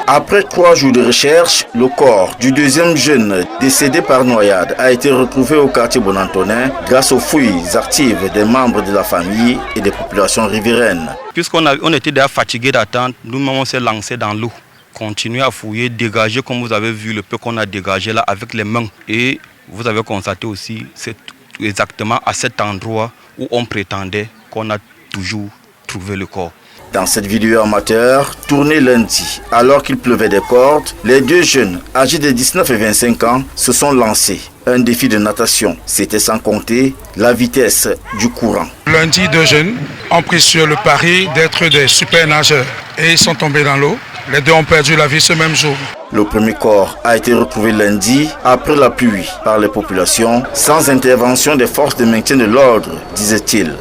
Après 3 jours de recherche, le corps du deuxième jeune décédé par noyade a été retrouvé au quartier Bon-Antonin grâce aux fouilles actives des membres de la famille et des populations riveraines. Puisqu'on était déjà fatigué d'attendre, nous-mêmes on s'est lancé dans l'eau. Continuer à fouiller, dégager comme vous avez vu le peu qu'on a dégagé là avec les mains. Et vous avez constaté aussi, c'est exactement à cet endroit où on prétendait qu'on a toujours trouvé le corps. Dans cette vidéo amateur, tournée lundi, alors qu'il pleuvait des cordes, les 2 jeunes, âgés de 19 et 25 ans, se sont lancés. Un défi de natation, c'était sans compter la vitesse du courant. Lundi, 2 jeunes ont pris sur le pari d'être des super nageurs et ils sont tombés dans l'eau. Les 2 ont perdu la vie ce même jour. Le premier corps a été retrouvé lundi après la pluie par les populations, sans intervention des forces de maintien de l'ordre, disait-il.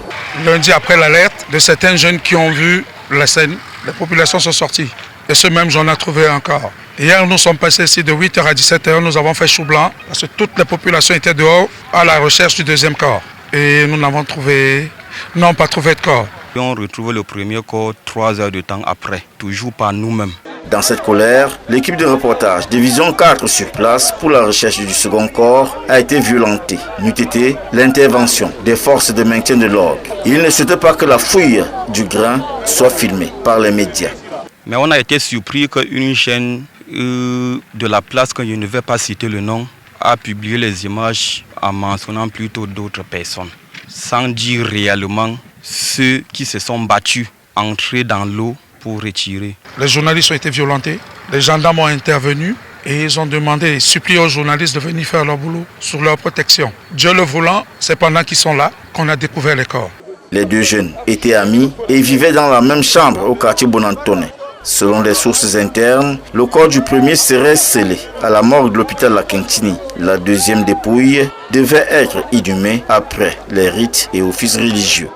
Lundi, après l'alerte de certains jeunes qui ont vu la scène, les populations sont sorties. Et ce même jour, on a trouvé un corps. Hier, nous sommes passés ici de 8h à 17h. Nous avons fait chou blanc parce que toutes les populations étaient dehors à la recherche du deuxième corps. Et nous n'avons pas trouvé de corps. Et on retrouve le premier corps 3 heures de temps après, toujours par nous-mêmes. Dans cette colère, l'équipe de reportage Division 4 sur place pour la recherche du second corps a été violentée. N'eût été l'intervention des forces de maintien de l'ordre. Il ne souhaitait pas que la fouille du grain soit filmée par les médias. Mais on a été surpris qu'une chaîne de la place, que je ne vais pas citer le nom, a publié les images en mentionnant plutôt d'autres personnes, sans dire réellement ceux qui se sont battus, entrés dans l'eau pour retirer. Les journalistes ont été violentés, les gendarmes ont intervenu et ils ont demandé, supplié aux journalistes de venir faire leur boulot sur leur protection. Dieu le voulant, c'est pendant qu'ils sont là qu'on a découvert les corps. Les 2 jeunes étaient amis et vivaient dans la même chambre au quartier Bon-Antonin. Selon les sources internes, le corps du premier serait scellé à la morgue de l'hôpital La Quintini. La deuxième dépouille devait être inhumée après les rites et offices religieux.